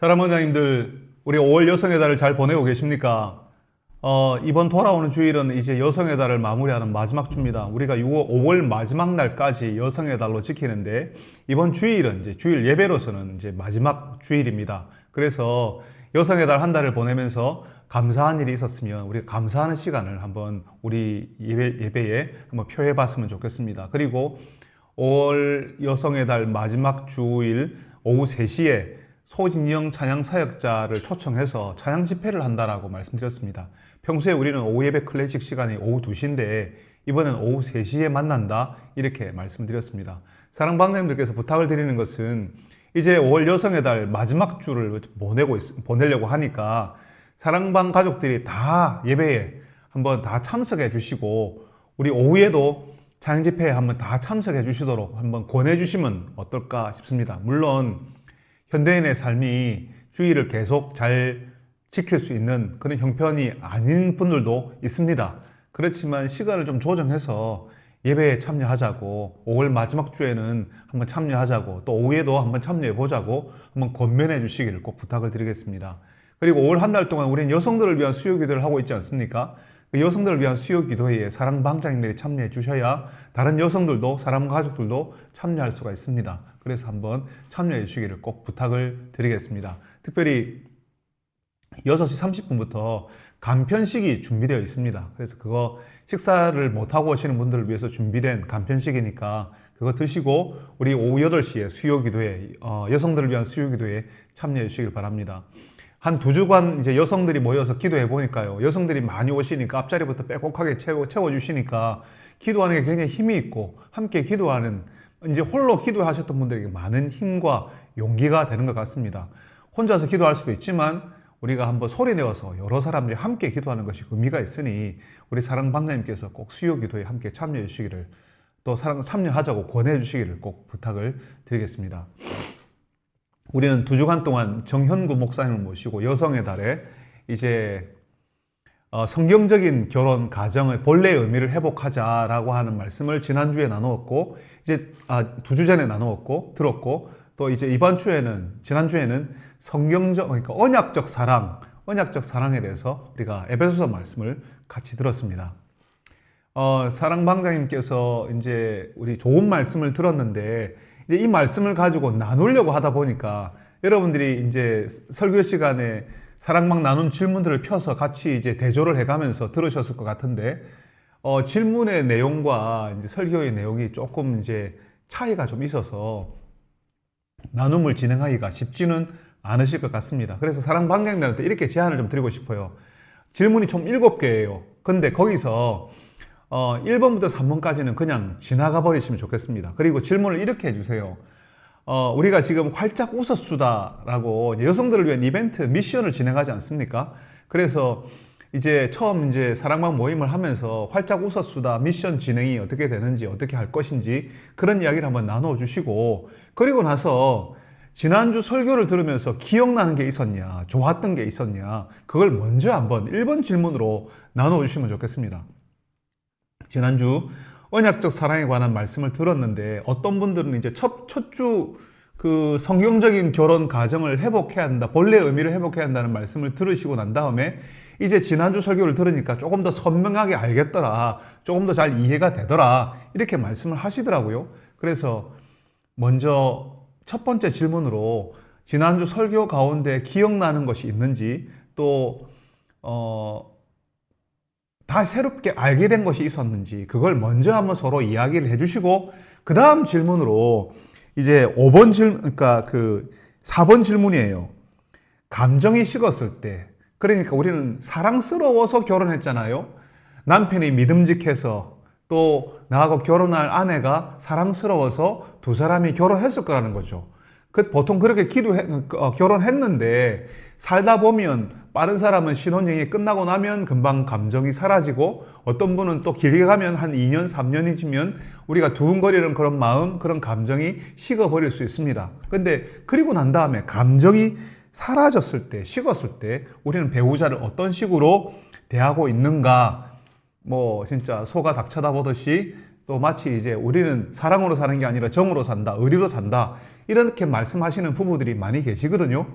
사랑하는 원장님들, 우리 5월 여성의 달을 잘 보내고 계십니까? 이번 돌아오는 주일은 이제 여성의 달을 마무리하는 마지막 주입니다. 우리가 5월 마지막 날까지 여성의 달로 지키는데, 이번 주일은 이제 주일 예배로서는 이제 마지막 주일입니다. 그래서 여성의 달 한 달을 보내면서 감사한 일이 있었으면 우리가 감사하는 시간을 한번 우리 예배에 한번 표해 봤으면 좋겠습니다. 그리고 5월 여성의 달 마지막 주일 오후 3시에 소진영 찬양 사역자를 초청해서 찬양 집회를 한다라고 말씀드렸습니다. 평소에 우리는 오후 예배 클래식 시간이 오후 2시인데 이번엔 오후 3시에 만난다 이렇게 말씀드렸습니다. 사랑방장님들께서 부탁을 드리는 것은 이제 5월 여성의 달 마지막 주를 보내려고 하니까 사랑방 가족들이 다 예배에 한번 다 참석해 주시고 우리 오후에도 찬양 집회에 한번 다 참석해 주시도록 한번 권해 주시면 어떨까 싶습니다. 물론 현대인의 삶이 주의를 계속 잘 지킬 수 있는 그런 형편이 아닌 분들도 있습니다. 그렇지만 시간을 좀 조정해서 예배에 참여하자고, 5월 마지막 주에는 한번 참여하자고, 또 오후에도 한번 참여해 보자고 한번 권면해 주시기를 꼭 부탁을 드리겠습니다. 그리고 5월 한 달 동안 우리는 여성들을 위한 수요 기도를 하고 있지 않습니까? 그 여성들을 위한 수요 기도회에 사랑방장님들이 참여해 주셔야 다른 여성들도, 사람 가족들도 참여할 수가 있습니다. 그래서 한번 참여해 주시기를 꼭 부탁을 드리겠습니다. 특별히 6시 30분부터 간편식이 준비되어 있습니다. 그래서 그거 식사를 못하고 오시는 분들을 위해서 준비된 간편식이니까 그거 드시고 우리 오후 8시에 수요 기도회, 여성들을 위한 수요 기도회에 참여해 주시길 바랍니다. 한 2주간 이제 여성들이 모여서 기도해 보니까요. 여성들이 많이 오시니까 앞자리부터 빼곡하게 채워주시니까 기도하는 게 굉장히 힘이 있고 함께 기도하는, 이제 홀로 기도하셨던 분들에게 많은 힘과 용기가 되는 것 같습니다. 혼자서 기도할 수도 있지만 우리가 한번 소리 내어서 여러 사람들이 함께 기도하는 것이 의미가 있으니 우리 사랑방장님께서 꼭 수요 기도에 함께 참여해 주시기를, 또 참여하자고 권해 주시기를 꼭 부탁을 드리겠습니다. 우리는 2주간 동안 정현구 목사님을 모시고 여성의 달에 이제 성경적인 결혼 가정의 본래의 의미를 회복하자라고 하는 말씀을 지난주에 나누었고, 이제 2주 전에 들었고, 또 이제 이번 주에는, 지난주에는 성경적, 그러니까 언약적 사랑에 대해서 우리가 에베소서 말씀을 같이 들었습니다. 사랑방장님께서 이제 우리 좋은 말씀을 들었는데, 이제 이 말씀을 가지고 나누려고 하다 보니까 여러분들이 이제 설교 시간에 사랑방 나눈 질문들을 펴서 같이 이제 대조를 해가면서 들으셨을 것 같은데, 질문의 내용과 이제 설교의 내용이 조금 이제 차이가 좀 있어서 나눔을 진행하기가 쉽지는 않으실 것 같습니다. 그래서 사랑방장님들한테 이렇게 제안을 좀 드리고 싶어요. 질문이 총 7개예요. 근데 거기서 1번부터 3번까지는 그냥 지나가 버리시면 좋겠습니다. 그리고 질문을 이렇게 해주세요. 우리가 지금 활짝 웃었수다라고 여성들을 위한 이벤트 미션을 진행하지 않습니까? 그래서 이제 처음 이제 사랑방 모임을 하면서 활짝 웃었수다 미션 진행이 어떻게 되는지, 어떻게 할 것인지 그런 이야기를 한번 나눠 주시고, 그리고 나서 지난주 설교를 들으면서 기억나는 게 있었냐, 좋았던 게 있었냐, 그걸 먼저 한번 1번 질문으로 나눠 주시면 좋겠습니다. 지난주 언약적 사랑에 관한 말씀을 들었는데 어떤 분들은 이제 첫 주 그 성경적인 결혼 가정을 회복해야 한다, 본래의 의미를 회복해야 한다는 말씀을 들으시고 난 다음에 이제 지난주 설교를 들으니까 조금 더 선명하게 알겠더라, 조금 더 잘 이해가 되더라 이렇게 말씀을 하시더라고요. 그래서 먼저 첫 번째 질문으로 지난주 설교 가운데 기억나는 것이 있는지, 또 다 새롭게 알게 된 것이 있었는지 그걸 먼저 한번 서로 이야기를 해주시고, 그 다음 질문으로 이제 5번 그러니까 4번 질문이에요. 감정이 식었을 때, 그러니까 우리는 사랑스러워서 결혼했잖아요. 남편이 믿음직해서, 또 나하고 결혼할 아내가 사랑스러워서 두 사람이 결혼했을 거라는 거죠. 보통 그렇게 결혼했는데 살다 보면 빠른 사람은 신혼여행이 끝나고 나면 금방 감정이 사라지고, 어떤 분은 또 길게 가면 한 2년, 3년이 지면 우리가 두근거리는 그런 마음, 그런 감정이 식어버릴 수 있습니다. 근데 그리고 난 다음에 감정이 사라졌을 때, 식었을 때 우리는 배우자를 어떤 식으로 대하고 있는가, 뭐 진짜 소가 닭 쳐다보듯이, 또 마치 이제 우리는 사랑으로 사는 게 아니라 정으로 산다, 의리로 산다 이렇게 말씀하시는 부부들이 많이 계시거든요.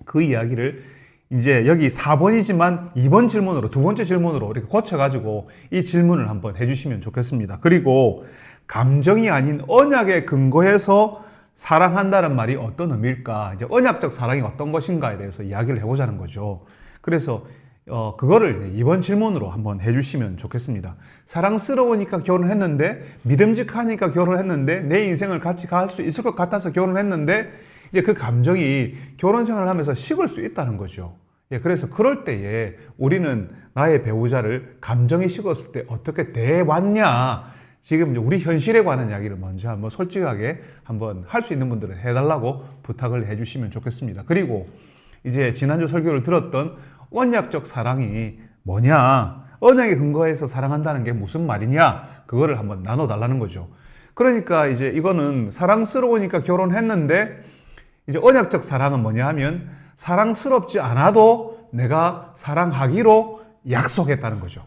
그 이야기를 이제 여기 4번이지만 2번 질문으로, 두 번째 질문으로 이렇게 고쳐가지고 이 질문을 한번 해주시면 좋겠습니다. 그리고 감정이 아닌 언약에 근거해서 사랑한다는 말이 어떤 의미일까? 이제 언약적 사랑이 어떤 것인가에 대해서 이야기를 해보자는 거죠. 그래서 그거를 이번 질문으로 한번 해주시면 좋겠습니다. 사랑스러우니까 결혼했는데, 믿음직하니까 결혼했는데, 내 인생을 같이 갈 수 있을 것 같아서 결혼했는데, 이제 그 감정이 결혼 생활을 하면서 식을 수 있다는 거죠. 예, 그래서 그럴 때에 우리는 나의 배우자를 감정이 식었을 때 어떻게 대해왔냐? 지금 우리 현실에 관한 이야기를 먼저 한번 솔직하게 한번 할 수 있는 분들은 해달라고 부탁을 해주시면 좋겠습니다. 그리고 이제 지난주 설교를 들었던 언약적 사랑이 뭐냐? 언약에 근거해서 사랑한다는 게 무슨 말이냐? 그거를 한번 나눠달라는 거죠. 그러니까 이제 이거는 사랑스러우니까 결혼했는데 이제 언약적 사랑은 뭐냐 하면 사랑스럽지 않아도 내가 사랑하기로 약속했다는 거죠.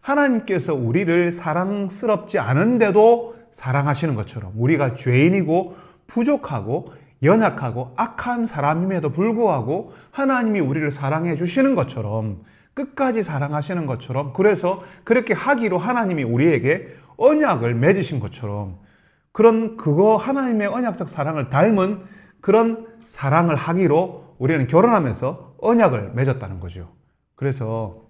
하나님께서 우리를 사랑스럽지 않은데도 사랑하시는 것처럼 우리가 죄인이고 부족하고 연약하고 악한 사람임에도 불구하고 하나님이 우리를 사랑해 주시는 것처럼 끝까지 사랑하시는 것처럼 그래서 그렇게 하기로 하나님이 우리에게 언약을 맺으신 것처럼 그거 하나님의 언약적 사랑을 닮은 그런 사랑을 하기로 우리는 결혼하면서 언약을 맺었다는 거죠. 그래서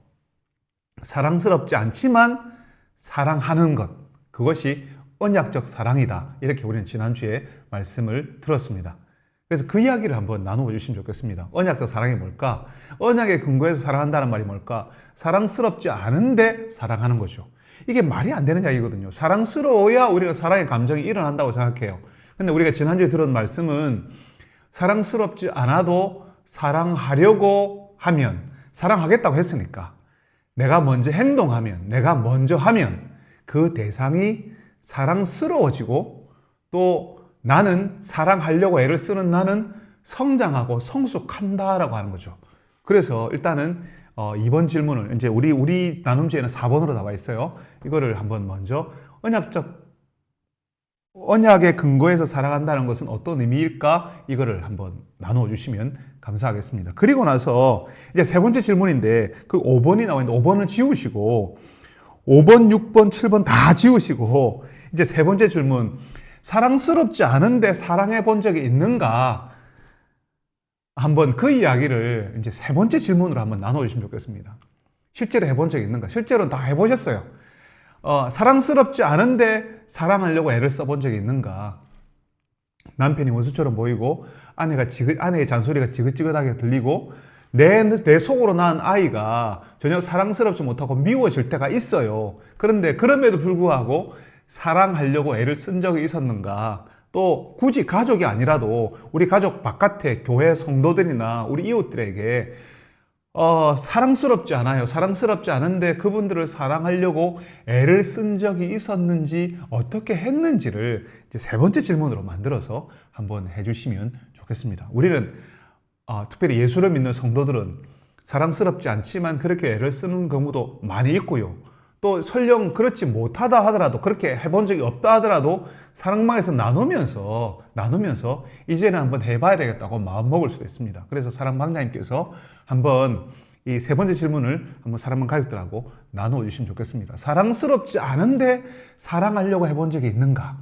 사랑스럽지 않지만 사랑하는 것, 그것이 언약적 사랑이다. 이렇게 우리는 지난주에 말씀을 들었습니다. 그래서 그 이야기를 한번 나누어 주시면 좋겠습니다. 언약적 사랑이 뭘까? 언약에 근거해서 사랑한다는 말이 뭘까? 사랑스럽지 않은데 사랑하는 거죠. 이게 말이 안 되는 이야기거든요. 사랑스러워야 우리가 사랑의 감정이 일어난다고 생각해요. 근데 우리가 지난주에 들은 말씀은 사랑스럽지 않아도 사랑하려고 하면, 사랑하겠다고 했으니까 내가 먼저 행동하면, 내가 먼저 하면 그 대상이 사랑스러워지고 또 나는 사랑하려고 애를 쓰는 나는 성장하고 성숙한다라고 하는 거죠. 그래서 일단은 이번 질문을 이제 우리 나눔지에는 4번으로 나와 있어요. 이거를 한번 먼저 언약에 근거해서 사랑한다는 것은 어떤 의미일까? 이거를 한번 나누어 주시면 감사하겠습니다. 그리고 나서 이제 세 번째 질문인데 그 5번이 나와 있는데 5번은 지우시고 5번, 6번, 7번 다 지우시고 이제 세 번째 질문, 사랑스럽지 않은데 사랑해 본 적이 있는가? 한번 그 이야기를 이제 세 번째 질문으로 한번 나눠 주시면 좋겠습니다. 실제로 해본 적이 있는가? 실제로는 다 해보셨어요. 사랑스럽지 않은데 사랑하려고 애를 써본 적이 있는가? 남편이 원수처럼 보이고 아내의 잔소리가 지긋지긋하게 들리고 내 속으로 낳은 아이가 전혀 사랑스럽지 못하고 미워질 때가 있어요. 그런데 그럼에도 불구하고 사랑하려고 애를 쓴 적이 있었는가? 또 굳이 가족이 아니라도 우리 가족 바깥에 교회 성도들이나 우리 이웃들에게 사랑스럽지 않아요. 사랑스럽지 않은데 그분들을 사랑하려고 애를 쓴 적이 있었는지 어떻게 했는지를 이제 세 번째 질문으로 만들어서 한번 해주시면 좋겠습니다. 우리는 특별히 예수를 믿는 성도들은 사랑스럽지 않지만 그렇게 애를 쓰는 경우도 많이 있고요. 또 설령 그렇지 못하다 하더라도 그렇게 해본 적이 없다 하더라도 사랑방에서 나누면서 이제는 한번 해봐야 되겠다고 마음먹을 수도 있습니다. 그래서 사랑방장님께서 한번 이 세 번째 질문을 한번 사랑방 가족들하고 나누어 주시면 좋겠습니다. 사랑스럽지 않은데 사랑하려고 해본 적이 있는가?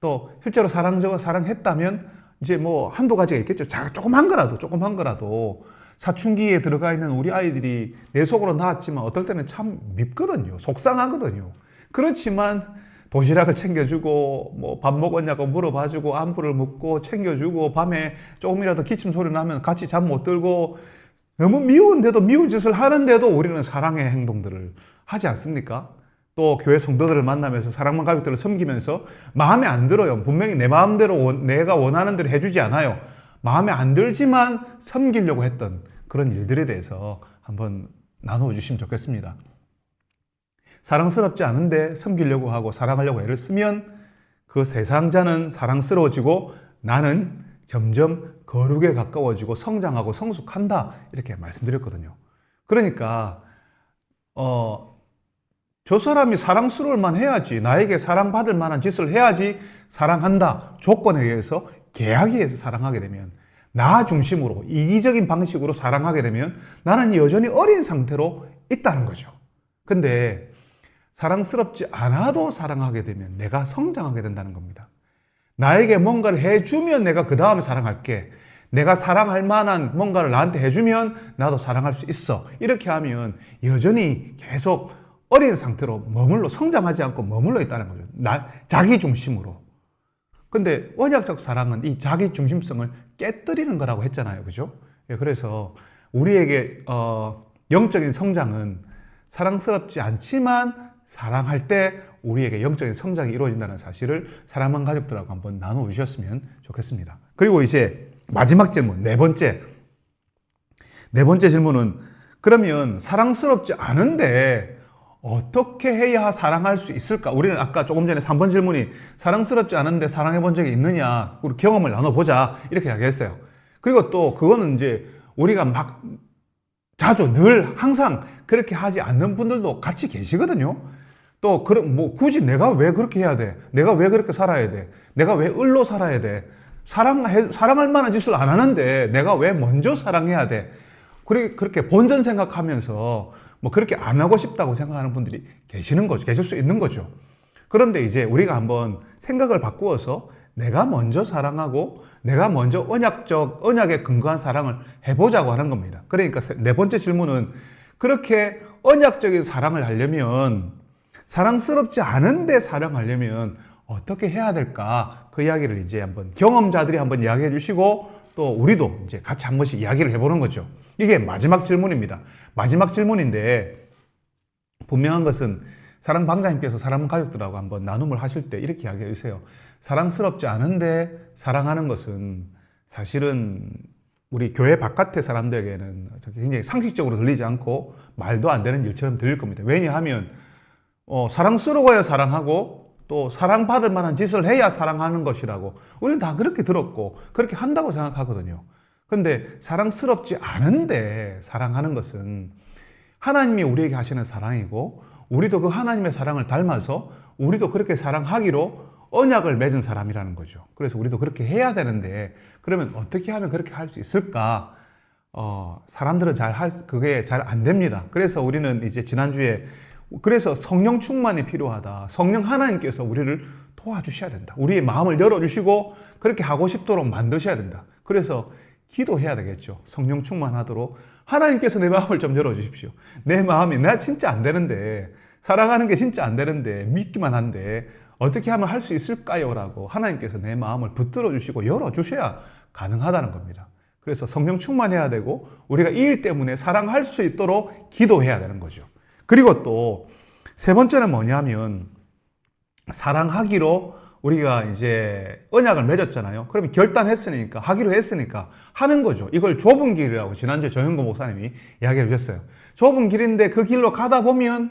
또 실제로 사랑했다면 이제 뭐 한두 가지가 있겠죠. 조그만 거라도 사춘기에 들어가 있는 우리 아이들이 내 속으로 낳았지만 어떨 때는 참 밉거든요. 속상하거든요. 그렇지만 도시락을 챙겨주고 뭐 밥 먹었냐고 물어봐주고 안부를 묻고 챙겨주고 밤에 조금이라도 기침 소리 나면 같이 잠 못 들고 너무 미운데도 미운 짓을 하는데도 우리는 사랑의 행동들을 하지 않습니까? 또 교회 성도들을 만나면서 사랑방 가족들을 섬기면서 마음에 안 들어요. 분명히 내 마음대로 내가 원하는 대로 해주지 않아요. 마음에 안 들지만 섬기려고 했던 그런 일들에 대해서 한번 나누어 주시면 좋겠습니다. 사랑스럽지 않은데 섬기려고 하고 사랑하려고 애를 쓰면 그 대상자는 사랑스러워지고 나는 점점 거룩에 가까워지고 성장하고 성숙한다 이렇게 말씀드렸거든요. 그러니까 저 사람이 사랑스러울 만 해야지, 나에게 사랑받을 만한 짓을 해야지 사랑한다. 조건에 의해서 계약에 의해서 사랑하게 되면 나 중심으로 이기적인 방식으로 사랑하게 되면 나는 여전히 어린 상태로 있다는 거죠. 근데 사랑스럽지 않아도 사랑하게 되면 내가 성장하게 된다는 겁니다. 나에게 뭔가를 해주면 내가 그 다음에 사랑할게. 내가 사랑할 만한 뭔가를 나한테 해주면 나도 사랑할 수 있어. 이렇게 하면 여전히 계속 어린 상태로 성장하지 않고 머물러 있다는 거죠. 자기 중심으로. 근데 언약적 사랑은 이 자기 중심성을 깨뜨리는 거라고 했잖아요. 그죠? 예, 그래서 우리에게 영적인 성장은 사랑스럽지 않지만 사랑할 때 우리에게 영적인 성장이 이루어진다는 사실을 사랑하는 가족들하고 한번 나눠 주셨으면 좋겠습니다. 그리고 이제 마지막 질문, 네 번째 질문은 그러면 사랑스럽지 않은데 어떻게 해야 사랑할 수 있을까? 우리는 아까 조금 전에 3번 질문이 사랑스럽지 않은데 사랑해 본 적이 있느냐? 우리 경험을 나눠보자. 이렇게 이야기했어요. 그리고 또 그거는 이제 우리가 막 자주 늘 항상 그렇게 하지 않는 분들도 같이 계시거든요. 또 그럼 뭐 굳이 내가 왜 그렇게 해야 돼? 내가 왜 그렇게 살아야 돼? 내가 왜 을로 살아야 돼? 사랑할 만한 짓을 안 하는데 내가 왜 먼저 사랑해야 돼? 그렇게 본전 생각하면서 뭐 그렇게 안 하고 싶다고 생각하는 분들이 계시는 거죠. 계실 수 있는 거죠. 그런데 이제 우리가 한번 생각을 바꾸어서 내가 먼저 사랑하고 내가 먼저 언약에 근거한 사랑을 해보자고 하는 겁니다. 그러니까 네 번째 질문은 그렇게 언약적인 사랑을 하려면 사랑스럽지 않은데 사랑하려면 어떻게 해야 될까? 그 이야기를 이제 한번 경험자들이 한번 이야기해 주시고 또 우리도 이제 같이 한 번씩 이야기를 해보는 거죠. 이게 마지막 질문입니다. 마지막 질문인데 분명한 것은 사랑 방장님께서 사랑 가족들하고 한번 나눔을 하실 때 이렇게 이야기해 주세요. 사랑스럽지 않은데 사랑하는 것은 사실은 우리 교회 바깥의 사람들에게는 굉장히 상식적으로 들리지 않고 말도 안 되는 일처럼 들릴 겁니다. 왜냐하면 사랑스러워야 사랑하고 또 사랑받을 만한 짓을 해야 사랑하는 것이라고 우리는 다 그렇게 들었고 그렇게 한다고 생각하거든요. 근데 사랑스럽지 않은데 사랑하는 것은 하나님이 우리에게 하시는 사랑이고 우리도 그 하나님의 사랑을 닮아서 우리도 그렇게 사랑하기로 언약을 맺은 사람이라는 거죠. 그래서 우리도 그렇게 해야 되는데 그러면 어떻게 하면 그렇게 할 수 있을까? 사람들은 그게 잘 안 됩니다. 그래서 우리는 이제 지난주에 그래서 성령 충만이 필요하다. 성령 하나님께서 우리를 도와주셔야 된다. 우리의 마음을 열어주시고 그렇게 하고 싶도록 만드셔야 된다. 그래서 기도해야 되겠죠. 성령 충만하도록 하나님께서 내 마음을 좀 열어주십시오. 내 마음이 나 진짜 안 되는데 사랑하는 게 진짜 안 되는데 믿기만 한데 어떻게 하면 할 수 있을까요? 라고 하나님께서 내 마음을 붙들어 주시고 열어주셔야 가능하다는 겁니다. 그래서 성령 충만해야 되고 우리가 이 일 때문에 사랑할 수 있도록 기도해야 되는 거죠. 그리고 또 세 번째는 뭐냐면 사랑하기로 우리가 이제 언약을 맺었잖아요. 그러면 결단했으니까 하기로 했으니까 하는 거죠. 이걸 좁은 길이라고 지난주에 정현고 목사님이 이야기해 주셨어요. 좁은 길인데 그 길로 가다 보면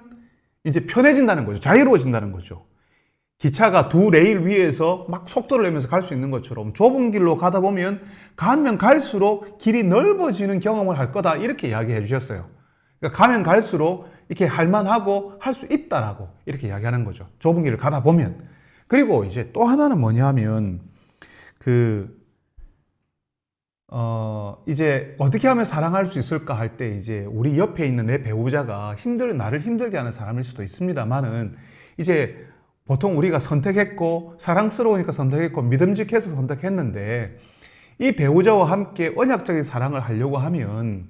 이제 편해진다는 거죠. 자유로워진다는 거죠. 기차가 두 레일 위에서 막 속도를 내면서 갈 수 있는 것처럼 좁은 길로 가다 보면 가면 갈수록 길이 넓어지는 경험을 할 거다. 이렇게 이야기해 주셨어요. 그러니까 가면 갈수록 이렇게 할만하고 할 수 있다라고 이렇게 이야기하는 거죠. 좁은 길을 가다 보면. 그리고 이제 또 하나는 뭐냐 하면 이제 어떻게 하면 사랑할 수 있을까 할 때 이제 우리 옆에 있는 내 배우자가 나를 힘들게 하는 사람일 수도 있습니다만은 이제 보통 우리가 선택했고 사랑스러우니까 선택했고 믿음직해서 선택했는데 이 배우자와 함께 언약적인 사랑을 하려고 하면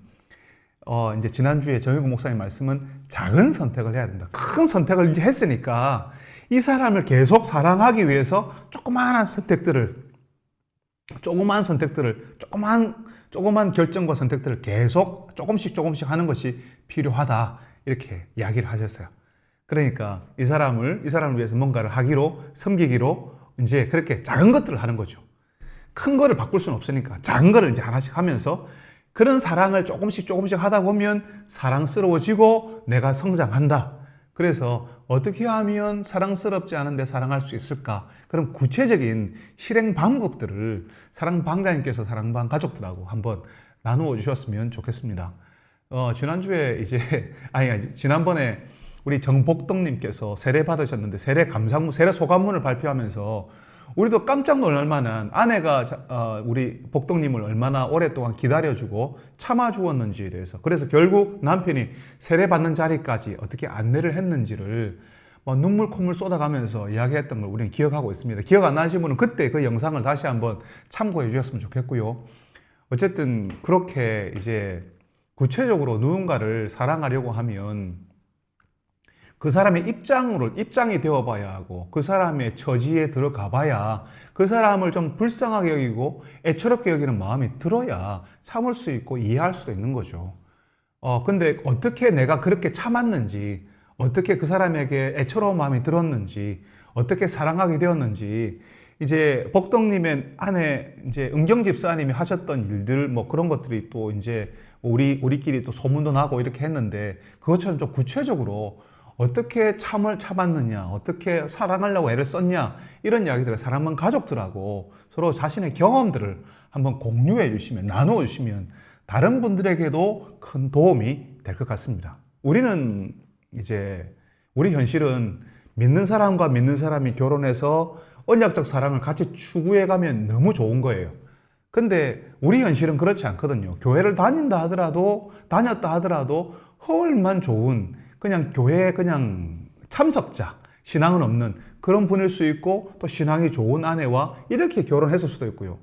이제 지난주에 정영구 목사님 말씀은 작은 선택을 해야 된다. 큰 선택을 이제 했으니까 이 사람을 계속 사랑하기 위해서 조그마한 조그만 결정과 선택들을 계속 조금씩 하는 것이 필요하다. 이렇게 이야기를 하셨어요. 그러니까 이 사람을 위해서 뭔가를 하기로, 섬기기로 이제 그렇게 작은 것들을 하는 거죠. 큰 거를 바꿀 수는 없으니까 작은 거를 이제 하나씩 하면서 그런 사랑을 조금씩 하다 보면 사랑스러워지고 내가 성장한다. 그래서 어떻게 하면 사랑스럽지 않은데 사랑할 수 있을까? 그럼 구체적인 실행 방법들을 사랑방자님께서 사랑방 가족들하고 한번 나누어 주셨으면 좋겠습니다. 지난주에 이제, 지난번에 우리 정복덕님께서 세례 받으셨는데 세례 소감문을 발표하면서 우리도 깜짝 놀랄 만한 아내가 우리 복덕님을 얼마나 오랫동안 기다려주고 참아주었는지에 대해서, 그래서 결국 남편이 세례받는 자리까지 어떻게 안내를 했는지를 눈물 콧물 쏟아가면서 이야기했던 걸 우리는 기억하고 있습니다. 기억 안 나시는 분은 그때 그 영상을 다시 한번 참고해 주셨으면 좋겠고요. 어쨌든 그렇게 이제 구체적으로 누군가를 사랑하려고 하면 그 사람의 입장이 되어 봐야 하고, 그 사람의 처지에 들어가 봐야 그 사람을 좀 불쌍하게 여기고 애처롭게 여기는 마음이 들어야 참을 수 있고 이해할 수도 있는 거죠. 근데 어떻게 내가 그렇게 참았는지, 어떻게 그 사람에게 애처로운 마음이 들었는지, 어떻게 사랑하게 되었는지, 이제 복덕님의 아내 이제 은경 집사님이 하셨던 일들 뭐 그런 것들이 또 이제 우리끼리 또 소문도 나고 이렇게 했는데, 그것처럼 좀 구체적으로 어떻게 참을 참았느냐, 어떻게 사랑하려고 애를 썼냐, 이런 이야기들을 사랑하는 가족들하고 서로 자신의 경험들을 한번 공유해 주시면, 나누어 주시면 다른 분들에게도 큰 도움이 될 것 같습니다. 우리 현실은 믿는 사람과 믿는 사람이 결혼해서 언약적 사랑을 같이 추구해 가면 너무 좋은 거예요. 근데 우리 현실은 그렇지 않거든요. 교회를 다녔다 하더라도 허울만 좋은 그냥 교회 그냥 참석자, 신앙은 없는 그런 분일 수 있고, 또 신앙이 좋은 아내와 이렇게 결혼했을 수도 있고요.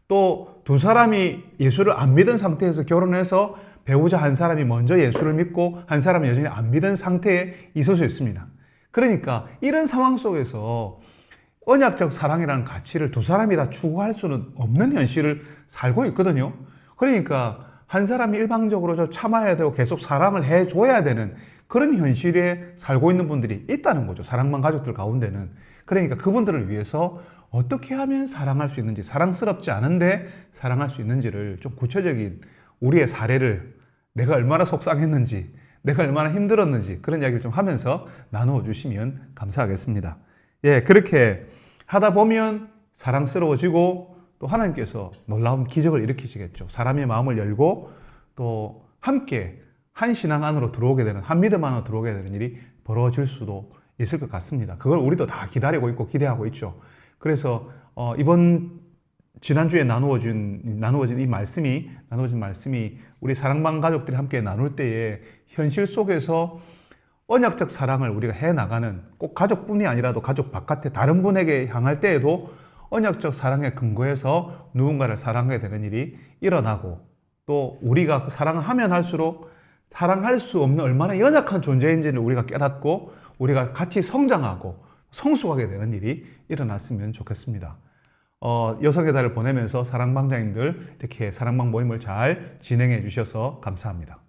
또 두 사람이 예수를 안 믿은 상태에서 결혼해서 배우자 한 사람이 먼저 예수를 믿고 한 사람은 여전히 안 믿은 상태에 있을 수 있습니다. 그러니까 이런 상황 속에서 언약적 사랑이라는 가치를 두 사람이 다 추구할 수는 없는 현실을 살고 있거든요. 그러니까 한 사람이 일방적으로 참아야 되고 계속 사랑을 해줘야 되는 그런 현실에 살고 있는 분들이 있다는 거죠. 사랑방 가족들 가운데는. 그러니까 그분들을 위해서 어떻게 하면 사랑할 수 있는지, 사랑스럽지 않은데 사랑할 수 있는지를 좀 구체적인 우리의 사례를, 내가 얼마나 속상했는지, 내가 얼마나 힘들었는지 그런 이야기를 좀 하면서 나누어 주시면 감사하겠습니다. 예, 그렇게 하다 보면 사랑스러워지고 또 하나님께서 놀라운 기적을 일으키시겠죠. 사람의 마음을 열고 또 함께 한 신앙 안으로 들어오게 되는, 한 믿음 안으로 들어오게 되는 일이 벌어질 수도 있을 것 같습니다. 그걸 우리도 다 기다리고 있고 기대하고 있죠. 그래서 이번 지난주에 나누어진 말씀이 우리 사랑방 가족들이 함께 나눌 때에 현실 속에서 언약적 사랑을 우리가 해나가는, 꼭 가족뿐이 아니라도 가족 바깥에 다른 분에게 향할 때에도 언약적 사랑에 근거해서 누군가를 사랑하게 되는 일이 일어나고, 또 우리가 그 사랑을 하면 할수록 사랑할 수 없는 얼마나 연약한 존재인지를 우리가 깨닫고 우리가 같이 성장하고 성숙하게 되는 일이 일어났으면 좋겠습니다. 여성의 달을 보내면서 사랑방장님들 이렇게 사랑방 모임을 잘 진행해 주셔서 감사합니다.